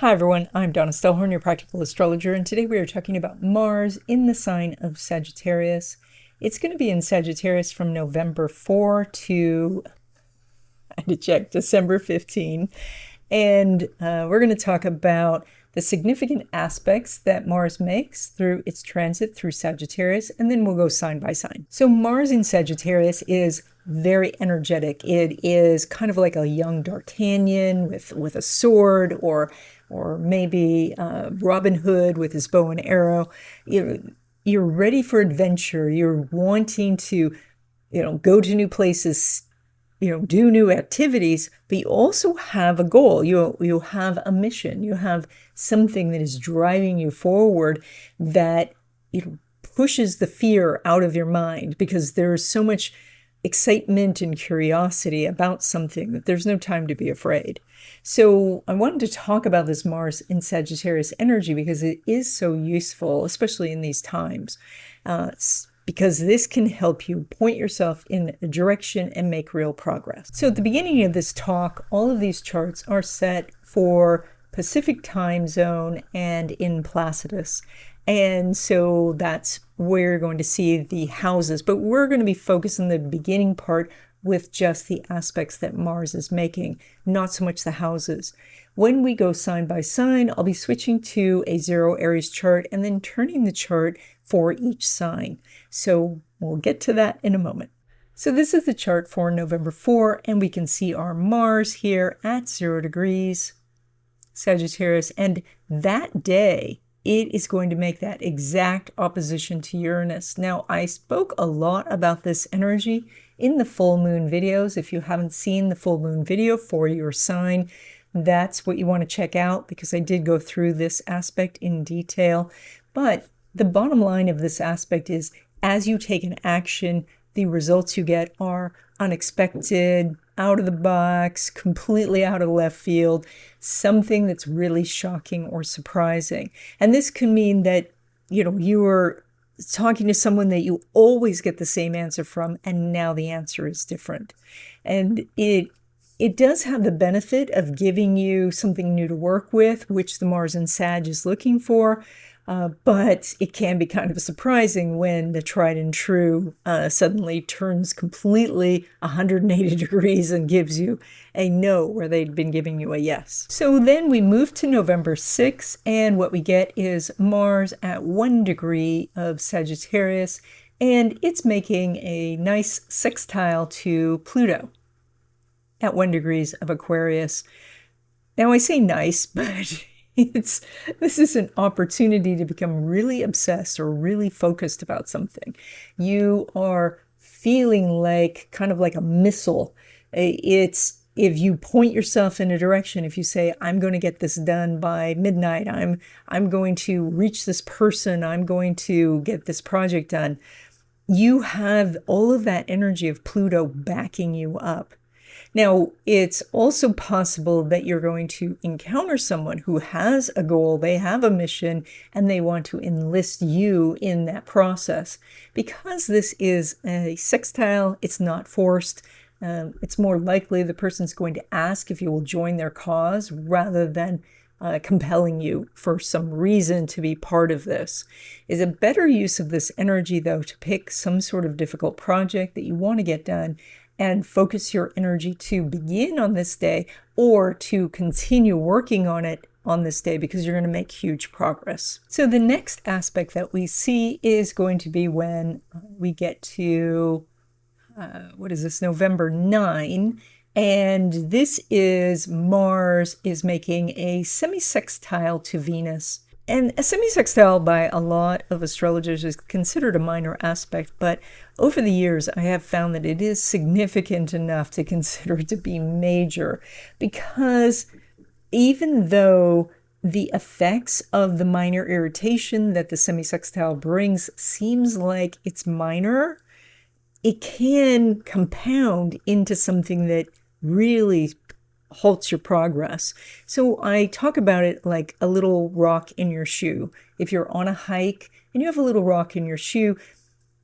Hi everyone, I'm Donna Stellhorn, your practical astrologer, and today we are talking about Mars in the sign of Sagittarius. It's going to be in Sagittarius from November 4 to, I had to check, December 15. And we're going to talk about the significant aspects that Mars makes through its transit through Sagittarius, and then we'll go sign by sign. So Mars in Sagittarius is very energetic. It is kind of like a young D'Artagnan with a sword, or maybe Robin Hood with his bow and arrow. You're ready for adventure. You're wanting to, go to new places, do new activities, but you also have a goal. You have a mission. You have something that is driving you forward that pushes the fear out of your mind, because there's so much excitement and curiosity about something that there's no time to be afraid. So I wanted to talk about this Mars in Sagittarius energy because it is so useful, especially in these times, because this can help you point yourself in a direction and make real progress. So at the beginning of this talk, all of these charts are set for Pacific time zone and in Placidus. And so that's where you're going to see the houses. But we're going to be focused on the beginning part with just the aspects that Mars is making, not so much the houses. When we go sign by sign, I'll be switching to a 0 Aries chart and then turning the chart for each sign. So we'll get to that in a moment. So this is the chart for November 4, and we can see our Mars here at 0 degrees Sagittarius. And that day, it is going to make that exact opposition to Uranus. Now, I spoke a lot about this energy in the full moon videos. If you haven't seen the full moon video for your sign, that's what you want to check out, because I did go through this aspect in detail. But the bottom line of this aspect is, as you take an action, the results you get are unexpected, out of the box, completely out of left field, something that's really shocking or surprising. And this can mean that, you are talking to someone that you always get the same answer from, and now the answer is different. And it does have the benefit of giving you something new to work with, which the Mars in Sag is looking for. But it can be kind of surprising when the tried and true suddenly turns completely 180 degrees and gives you a no where they'd been giving you a yes. So then we move to November 6, and what we get is Mars at 1 degree of Sagittarius, and it's making a nice sextile to Pluto at 1 degrees of Aquarius. Now I say nice, but this is an opportunity to become really obsessed or really focused about something. You are feeling like kind of like a missile. It's if you point yourself in a direction, if you say, I'm going to get this done by midnight, I'm going to reach this person, I'm going to get this project done, you have all of that energy of Pluto backing you up. Now, it's also possible that you're going to encounter someone who has a goal, they have a mission, and they want to enlist you in that process. Because this is a sextile, it's not forced. It's more likely the person's going to ask if you will join their cause rather than compelling you for some reason to be part of this. Is a better use of this energy, though, to pick some sort of difficult project that you want to get done and focus your energy to begin on this day, or to continue working on it on this day, because you're going to make huge progress. So the next aspect that we see is going to be when we get to, November 9. And this is Mars is making a semisextile to Venus. And a semisextile by a lot of astrologers is considered a minor aspect, but over the years I have found that it is significant enough to consider it to be major, because even though the effects of the minor irritation that the semisextile brings seems like it's minor, it can compound into something that really halts your progress. So I talk about it like a little rock in your shoe. If you're on a hike and you have a little rock in your shoe,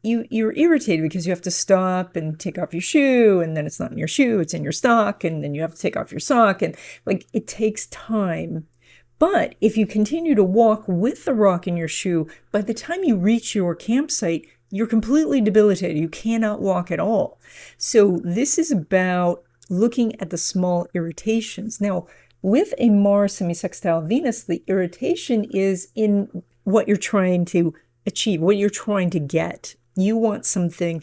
you're irritated because you have to stop and take off your shoe, and then it's not in your shoe, it's in your sock, and then you have to take off your sock, and like it takes time. But if you continue to walk with the rock in your shoe, by the time you reach your campsite, you're completely debilitated. You cannot walk at all. So this is about looking at the small irritations. Now, with a Mars semisextile Venus, the irritation is in what you're trying to achieve, what you're trying to get. You want something,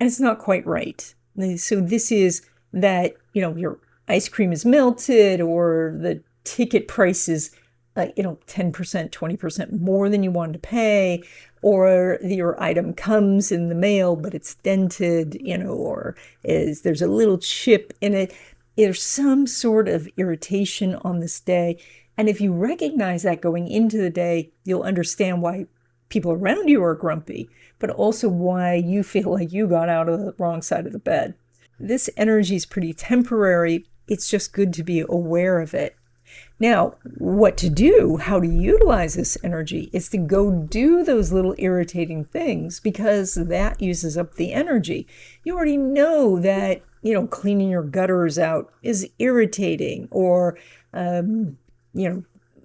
and it's not quite right. So this is that, your ice cream is melted, or the ticket price is 10%, 20% more than you wanted to pay, or your item comes in the mail, but it's dented, or there's a little chip in it. There's some sort of irritation on this day. And if you recognize that going into the day, you'll understand why people around you are grumpy, but also why you feel like you got out of the wrong side of the bed. This energy is pretty temporary. It's just good to be aware of it. Now, what to do, how to utilize this energy, is to go do those little irritating things, because that uses up the energy. You already know that, cleaning your gutters out is irritating, or,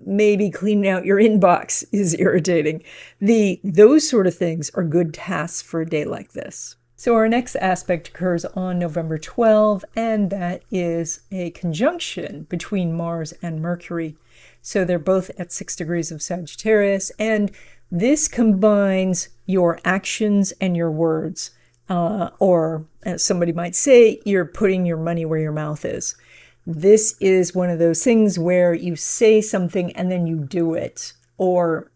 maybe cleaning out your inbox is irritating. Those sort of things are good tasks for a day like this. So our next aspect occurs on November 12, and that is a conjunction between Mars and Mercury. So they're both at 6 degrees of Sagittarius, and this combines your actions and your words. Or, as somebody might say, you're putting your money where your mouth is. This is one of those things where you say something and then you do it. Or,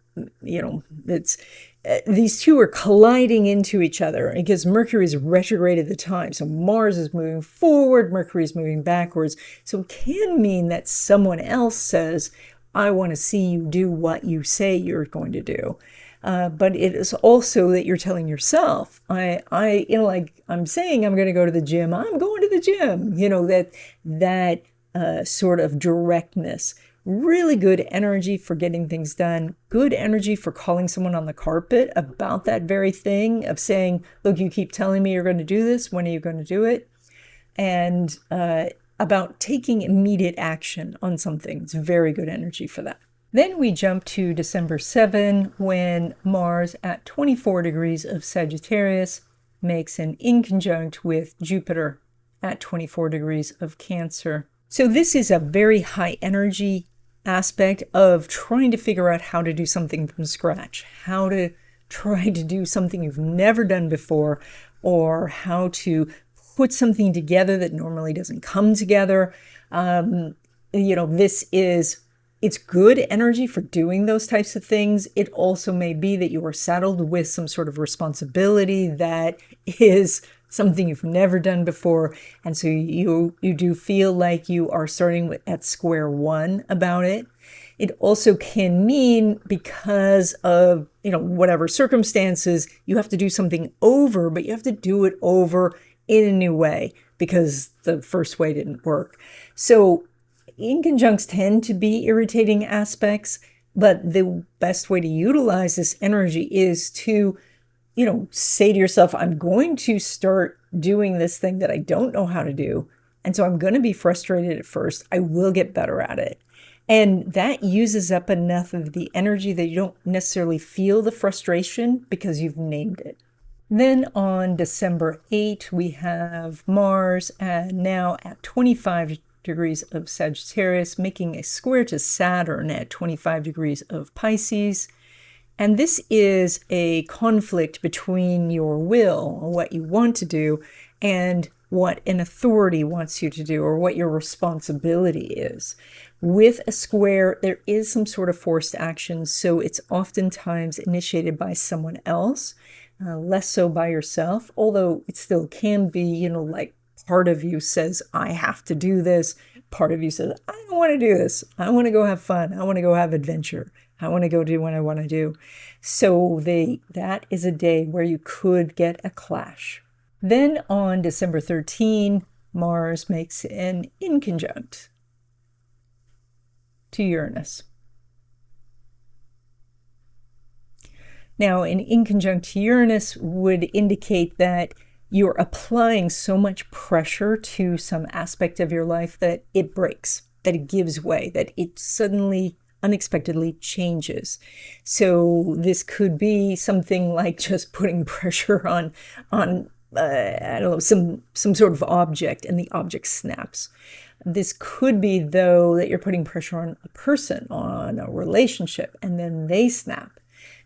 these two are colliding into each other, because Mercury is retrograde at the time. So Mars is moving forward, Mercury is moving backwards. So it can mean that someone else says, I want to see you do what you say you're going to do. But it is also that you're telling yourself, I'm saying I'm going to go to the gym. I'm going to the gym. That sort of directness. Really good energy for getting things done. Good energy for calling someone on the carpet about that very thing, of saying, look, you keep telling me you're going to do this. When are you going to do it? And about taking immediate action on something. It's very good energy for that. Then we jump to December 7, when Mars at 24 degrees of Sagittarius makes an inconjunct with Jupiter at 24 degrees of Cancer. So this is a very high energy aspect of trying to figure out how to do something from scratch, how to try to do something you've never done before, or how to put something together that normally doesn't come together. It's good energy for doing those types of things. It also may be that you are saddled with some sort of responsibility that is something you've never done before. And so you do feel like you are starting at square one about it. It also can mean, because of, whatever circumstances, you have to do something over, but you have to do it over in a new way because the first way didn't work. So inconjuncts tend to be irritating aspects, but the best way to utilize this energy is to say to yourself, I'm going to start doing this thing that I don't know how to do. And so I'm going to be frustrated at first. I will get better at it. And that uses up enough of the energy that you don't necessarily feel the frustration because you've named it. Then on December 8, we have Mars now at 25 degrees of Sagittarius, making a square to Saturn at 25 degrees of Pisces. And this is a conflict between your will, what you want to do, and what an authority wants you to do, or what your responsibility is. With a square, there is some sort of forced action, so it's oftentimes initiated by someone else, less so by yourself, although it still can be, like part of you says, I have to do this. Part of you says, I don't want to do this. I want to go have fun. I want to go have adventure. I want to go do what I want to do. So that is a day where you could get a clash. Then on December 13, Mars makes an inconjunct to Uranus. Now, an inconjunct to Uranus would indicate that you're applying so much pressure to some aspect of your life that it breaks, that it gives way, that it suddenly unexpectedly changes. So this could be something like just putting pressure on I don't know, some sort of object, and the object snaps. This could be, though, that you're putting pressure on a person, on a relationship, and then they snap.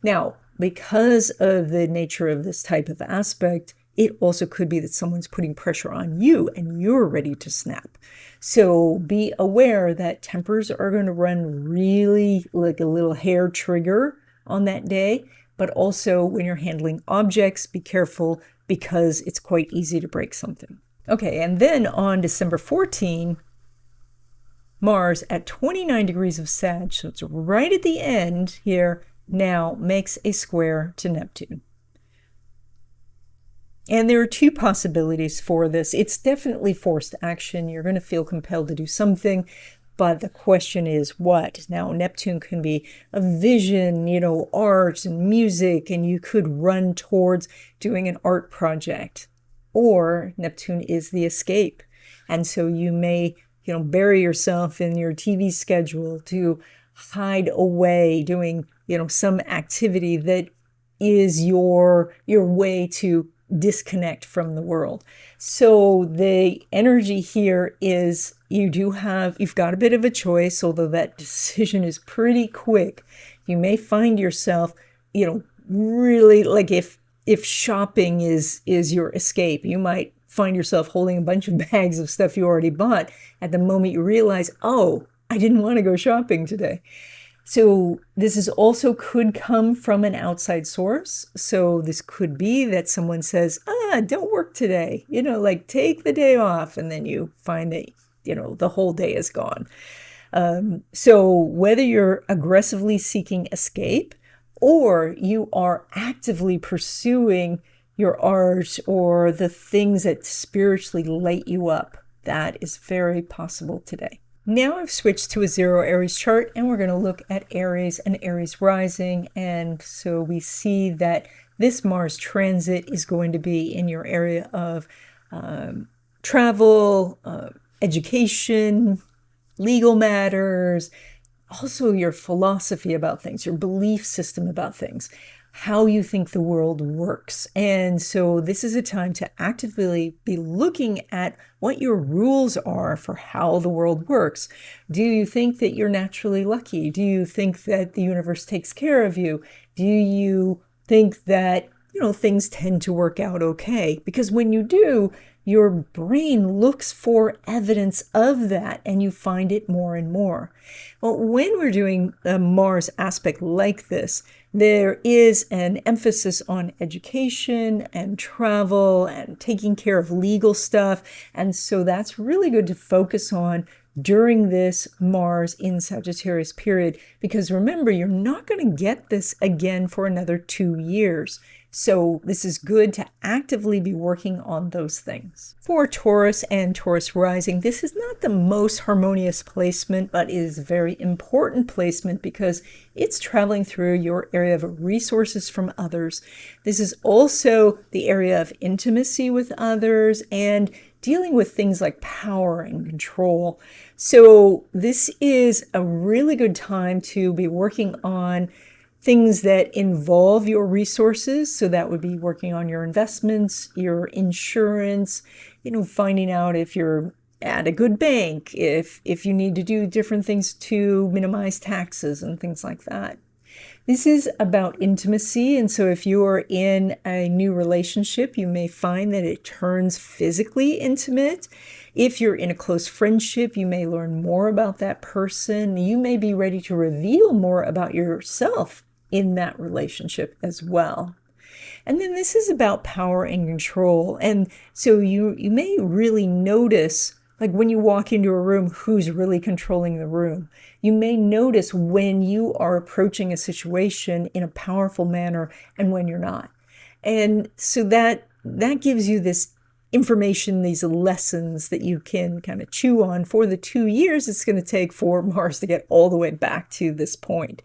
Now, because of the nature of this type of aspect, it also could be that someone's putting pressure on you and you're ready to snap. So be aware that tempers are going to run really like a little hair trigger on that day. But also when you're handling objects, be careful because it's quite easy to break something. Okay, and then on December 14, Mars at 29 degrees of Sag, so it's right at the end here, now makes a square to Neptune. And there are two possibilities for this. It's definitely forced action. You're going to feel compelled to do something, but the question is what? Now, Neptune can be a vision, art and music, and you could run towards doing an art project. Or Neptune is the escape. And so you may, bury yourself in your TV schedule to hide away doing, some activity that is your way to disconnect from the world. So the energy here is you've got a bit of a choice, although that decision is pretty quick. You may find yourself, really like if shopping is your escape, you might find yourself holding a bunch of bags of stuff you already bought at the moment you realize, oh, I didn't want to go shopping today. So this is also could come from an outside source. So this could be that someone says, don't work today, like take the day off. And then you find that, the whole day is gone. So whether you're aggressively seeking escape or you are actively pursuing your art or the things that spiritually light you up, that is very possible today. Now I've switched to a 0 Aries chart, and we're going to look at Aries and Aries rising. And so we see that this Mars transit is going to be in your area of travel, education, legal matters, also your philosophy about things, your belief system about things, how you think the world works. And so this is a time to actively be looking at what your rules are for how the world works. Do you think that you're naturally lucky? Do you think that the universe takes care of you? Do you think that, things tend to work out okay? Because when you do, your brain looks for evidence of that and you find it more and more. Well, when we're doing a Mars aspect like this, there is an emphasis on education and travel and taking care of legal stuff. And so that's really good to focus on during this Mars in Sagittarius period, because remember, you're not going to get this again for another 2 years. So this is good to actively be working on those things. For Taurus and Taurus rising, this is not the most harmonious placement, but is a very important placement because it's traveling through your area of resources from others. This is also the area of intimacy with others and dealing with things like power and control. So this is a really good time to be working on things that involve your resources. So that would be working on your investments, your insurance, finding out if you're at a good bank, if you need to do different things to minimize taxes and things like that. This is about intimacy. And so if you are in a new relationship, you may find that it turns physically intimate. If you're in a close friendship, you may learn more about that person. You may be ready to reveal more about yourself in that relationship as well. And then this is about power and control. And so you may really notice, like when you walk into a room, who's really controlling the room. You may notice when you are approaching a situation in a powerful manner and when you're not. And so that gives you this information, these lessons that you can kind of chew on for the 2 years it's going to take for Mars to get all the way back to this point.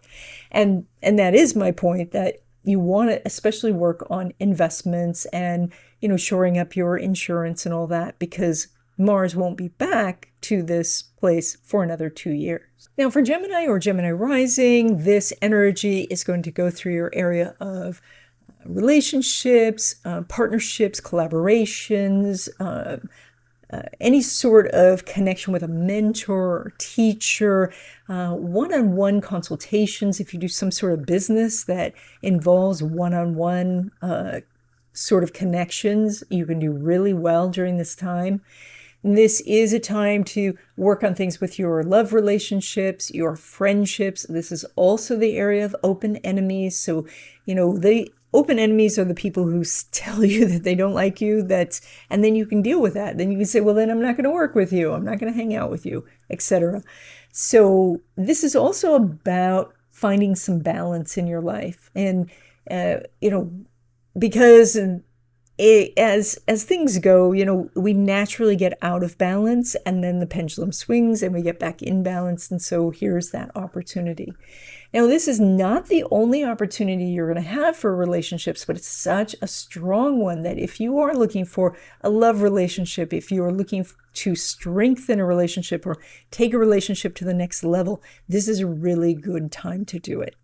And that is my point, that you want to especially work on investments and, shoring up your insurance and all that, because Mars won't be back to this place for another 2 years. Now for Gemini or Gemini rising, this energy is going to go through your area of relationships, partnerships, collaborations, any sort of connection with a mentor or teacher, one-on-one consultations. If you do some sort of business that involves one-on-one sort of connections, you can do really well during this time. This is a time to work on things with your love relationships, your friendships. This is also the area of open enemies. So, the open enemies are the people who tell you that they don't like you, and then you can deal with that. Then you can say, well, then I'm not going to work with you. I'm not going to hang out with you, etc. So this is also about finding some balance in your life. And, because as things go, we naturally get out of balance, and then the pendulum swings and we get back in balance. And so here's that opportunity. Now, this is not the only opportunity you're going to have for relationships, but it's such a strong one that if you are looking for a love relationship, if you are looking to strengthen a relationship or take a relationship to the next level, this is a really good time to do it.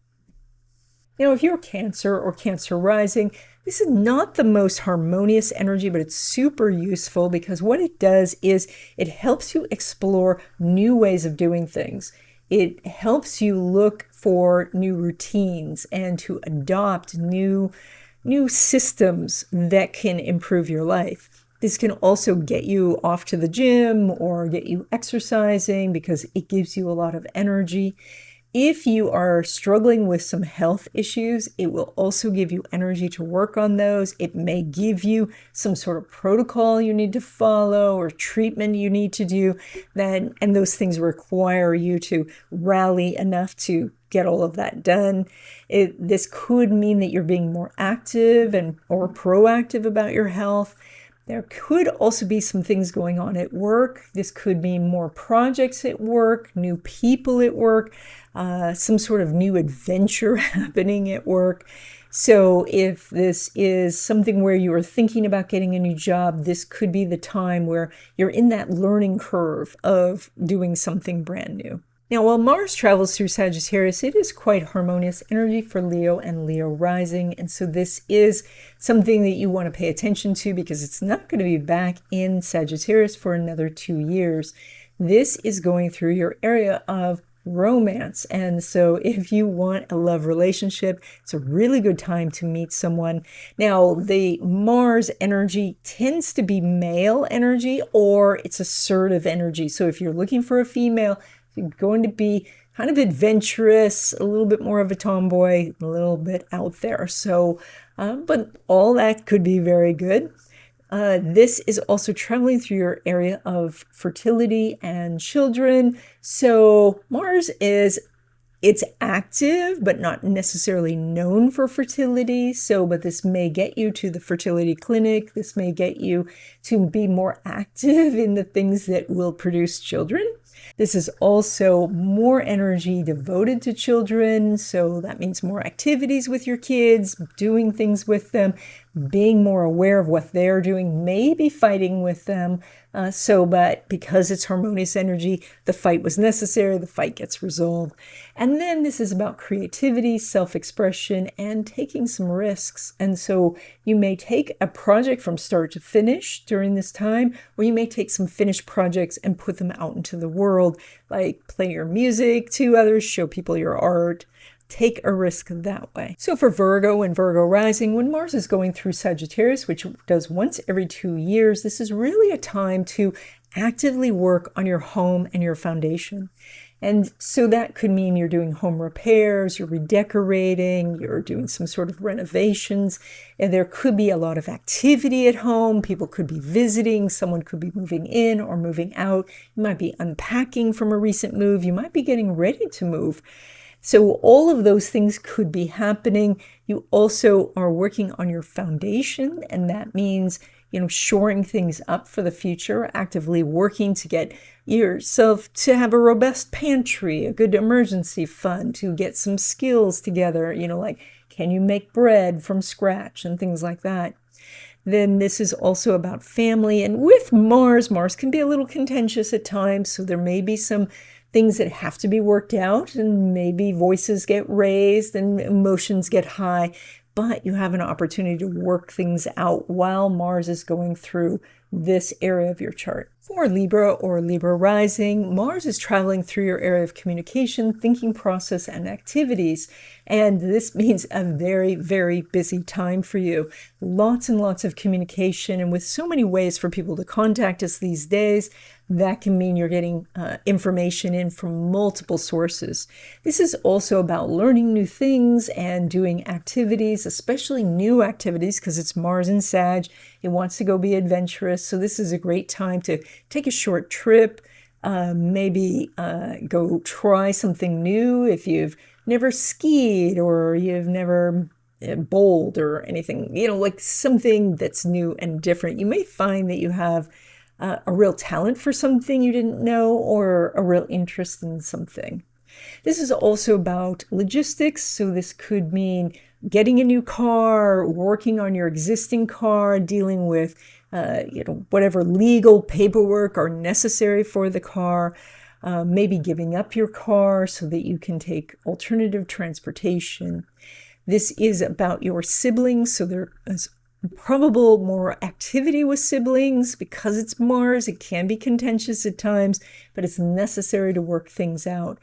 Now, if you're Cancer or Cancer rising, this is not the most harmonious energy, but it's super useful because what it does is it helps you explore new ways of doing things. It helps you look for new routines and to adopt new systems that can improve your life. This can also get you off to the gym or get you exercising because it gives you a lot of energy. If you are struggling with some health issues, it will also give you energy to work on those. It may give you some sort of protocol you need to follow or treatment you need to do, and those things require you to rally enough to get all of that done. This could mean that you're being more active or proactive about your health. There could also be some things going on at work. This could mean more projects at work, new people at work, some sort of new adventure happening at work. So if this is something where you are thinking about getting a new job, this could be the time where you're in that learning curve of doing something brand new. Now, while Mars travels through Sagittarius, it is quite harmonious energy for Leo and Leo rising. And so this is something that you want to pay attention to because it's not going to be back in Sagittarius for another 2 years. This is going through your area of romance. And so if you want a love relationship, it's a really good time to meet someone. Now, the Mars energy tends to be male energy or it's assertive energy. So if you're looking for a female, you're going to be kind of adventurous, a little bit more of a tomboy, a little bit out there. So, but all that could be very good. This is also traveling through your area of fertility and children. So Mars it's active, but not necessarily known for fertility. But this may get you to the fertility clinic. This may get you to be more active in the things that will produce children. This is also more energy devoted to children. So that means more activities with your kids, doing things with them, being more aware of what they're doing, maybe fighting with them. But because it's harmonious energy, the fight was necessary, the fight gets resolved. And then this is about creativity, self-expression, and taking some risks. And so you may take a project from start to finish during this time, or you may take some finished projects and put them out into the world, like play your music to others, show people your art. Take a risk that way. So for Virgo and Virgo rising, when Mars is going through Sagittarius, which does once every 2 years, this is really a time to actively work on your home and your foundation. And so that could mean you're doing home repairs, you're redecorating, you're doing some sort of renovations, and there could be a lot of activity at home. People could be visiting, someone could be moving in or moving out. You might be unpacking from a recent move. You might be getting ready to move. So all of those things could be happening. You also are working on your foundation, and that means, shoring things up for the future, actively working to get yourself to have a robust pantry, a good emergency fund, to get some skills together, like can you make bread from scratch and things like that. then this is also about family. And with Mars, Mars can be a little contentious at times, so there may be some things that have to be worked out, and maybe voices get raised and emotions get high, but you have an opportunity to work things out while Mars is going through this area of your chart. For Libra or Libra rising, Mars is traveling through your area of communication, thinking process, and activities. And this means a very, very busy time for you. Lots and lots of communication, and with so many ways for people to contact us these days, that can mean you're getting information in from multiple sources. This is also about learning new things and doing activities, especially new activities, because it's Mars in Sag. It wants to go be adventurous. So this is a great time to take a short trip, maybe go try something new if you've never skied or you've never bowled or anything, like something that's new and different. You may find that you have a real talent for something you didn't know, or a real interest in something. This is also about logistics, so this could mean getting a new car, working on your existing car, dealing with whatever legal paperwork are necessary for the car, maybe giving up your car so that you can take alternative transportation. This is about your siblings, so there is probable more activity with siblings. Because it's Mars, it can be contentious at times, but it's necessary to work things out.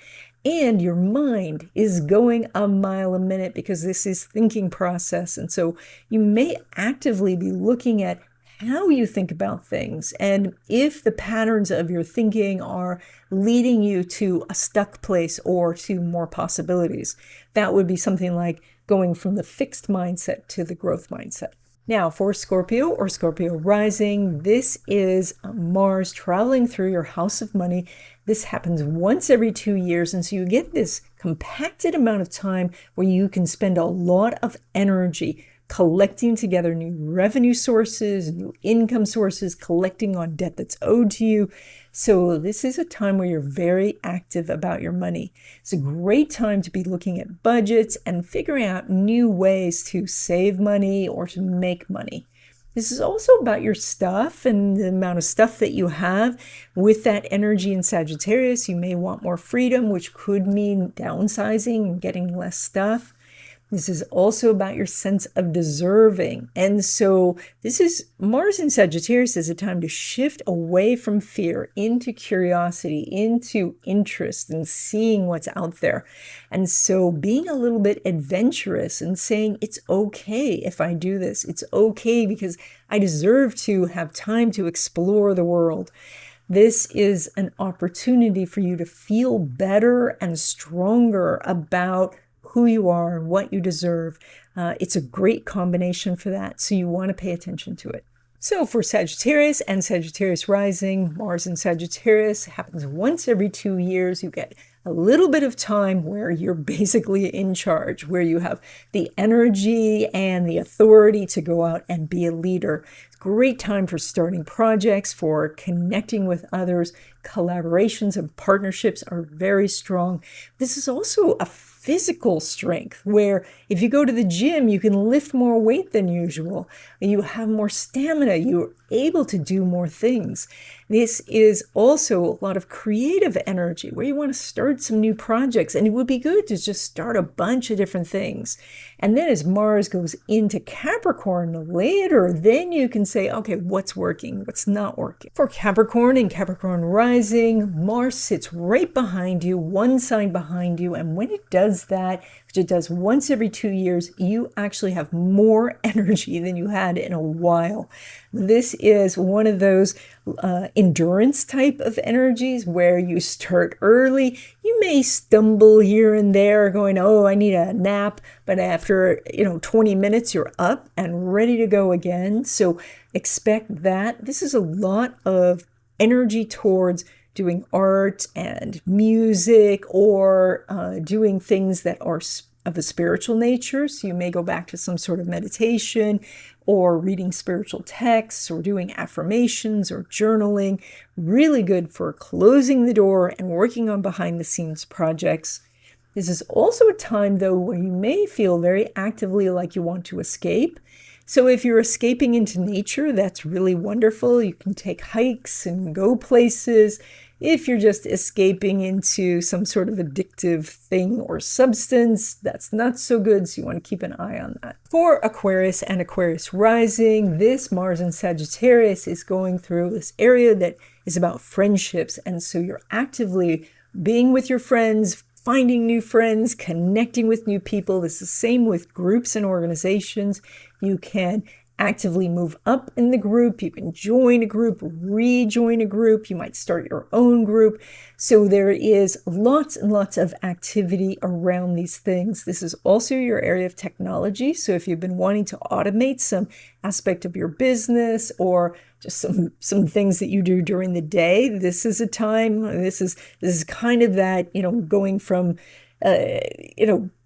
And your mind is going a mile a minute because this is thinking process. And so you may actively be looking at how you think about things, and if the patterns of your thinking are leading you to a stuck place or to more possibilities. That would be something like going from the fixed mindset to the growth mindset. Now, for Scorpio or Scorpio rising, this is Mars traveling through your house of money. This happens once every 2 years, and so you get this compacted amount of time where you can spend a lot of energy collecting together new revenue sources, new income sources, collecting on debt that's owed to you. So this is a time where you're very active about your money. It's a great time to be looking at budgets and figuring out new ways to save money or to make money. This is also about your stuff and the amount of stuff that you have. With that energy in Sagittarius, you may want more freedom, which could mean downsizing and getting less stuff. This is also about your sense of deserving. And so this is Mars in Sagittarius is a time to shift away from fear into curiosity, into interest and seeing what's out there. And so being a little bit adventurous and saying, it's okay if I do this. It's okay because I deserve to have time to explore the world. This is an opportunity for you to feel better and stronger about who you are and what you deserve. It's a great combination for that, so you want to pay attention to it. So for Sagittarius and Sagittarius rising, Mars in Sagittarius happens once every 2 years. You get a little bit of time where you're basically in charge, where you have the energy and the authority to go out and be a leader. Great time for starting projects, for connecting with others. Collaborations and partnerships are very strong. This is also a physical strength where if you go to the gym, you can lift more weight than usual. You have more stamina. You're able to do more things. This is also a lot of creative energy where you want to start some new projects, and it would be good to just start a bunch of different things. And then as Mars goes into Capricorn later, then you can say, okay, what's working, what's not working. For Capricorn and Capricorn rising, Mars sits right behind you, one sign behind you, and when it does that, which it does once every 2 years, you actually have more energy than you had in a while. This is one of those endurance type of energies where you start early. You may stumble here and there going, oh, I need a nap. But after 20 minutes, you're up and ready to go again. So expect that. This is a lot of energy towards doing art and music or doing things that are of a spiritual nature. So you may go back to some sort of meditation or reading spiritual texts or doing affirmations or journaling. Really good for closing the door and working on behind the scenes projects. This is also a time, though, where you may feel very actively like you want to escape. So if you're escaping into nature, that's really wonderful. You can take hikes and go places. If you're just escaping into some sort of addictive thing or substance, that's not so good, so you want to keep an eye on that. For Aquarius and Aquarius rising, this Mars in Sagittarius is going through this area that is about friendships, and so you're actively being with your friends, finding new friends, connecting with new people. This is the same with groups and organizations. You can actively move up in the group. You can join a group, rejoin a group. You might start your own group. So there is lots and lots of activity around these things. This is also your area of technology. So if you've been wanting to automate some aspect of your business or just some things that you do during the day, this is a time. This is kind of that, going from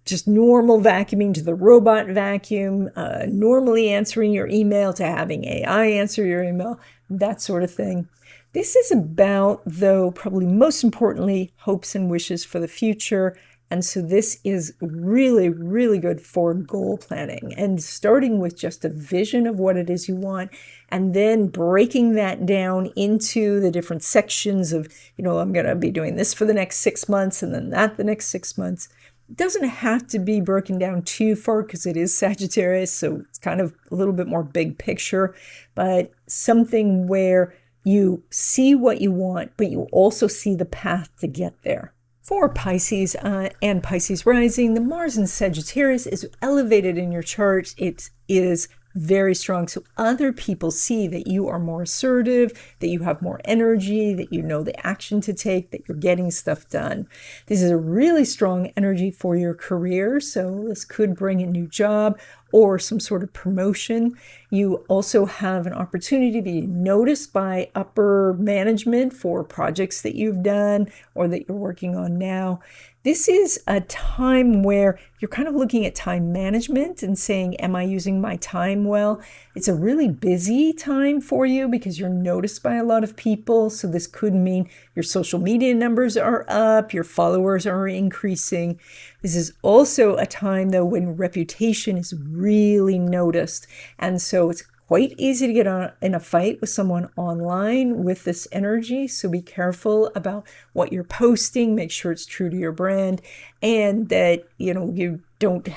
just normal vacuuming to the robot vacuum, normally answering your email to having AI answer your email, that sort of thing. This is about, though, probably most importantly, hopes and wishes for the future. And so this is really, really good for goal planning and starting with just a vision of what it is you want and then breaking that down into the different sections of, I'm going to be doing this for the next 6 months and then that the next 6 months. It doesn't have to be broken down too far because it is Sagittarius, so it's kind of a little bit more big picture, but something where you see what you want, but you also see the path to get there. For Pisces and Pisces rising, the Mars in Sagittarius is elevated in your chart. It is very strong. So other people see that you are more assertive, that you have more energy, that you know the action to take, that you're getting stuff done. This is a really strong energy for your career. So this could bring a new job or some sort of promotion. You also have an opportunity to be noticed by upper management for projects that you've done or that you're working on now. This is a time where you're kind of looking at time management and saying, am I using my time well? It's a really busy time for you because you're noticed by a lot of people. So this could mean your social media numbers are up, your followers are increasing. This is also a time, though, when reputation is really noticed. And so it's quite easy to get in a fight with someone online with this energy. So be careful about what you're posting. Make sure it's true to your brand and that, you don't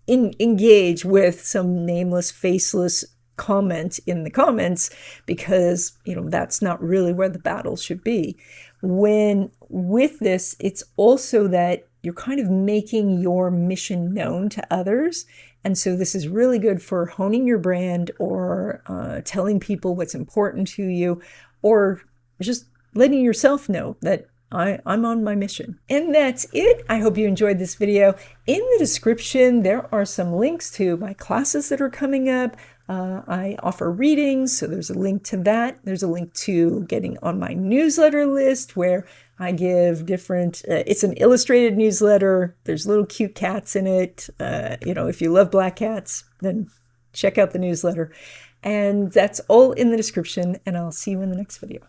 engage with some nameless, faceless comment in the comments because, that's not really where the battle should be. When with this, it's also that you're kind of making your mission known to others. And so this is really good for honing your brand or telling people what's important to you or just letting yourself know that I'm on my mission. And that's it. I hope you enjoyed this video. In the description, there are some links to my classes that are coming up. I offer readings, so there's a link to that. There's a link to getting on my newsletter list where I give different, it's an illustrated newsletter. There's little cute cats in it. If you love black cats, then check out the newsletter. And that's all in the description, and I'll see you in the next video.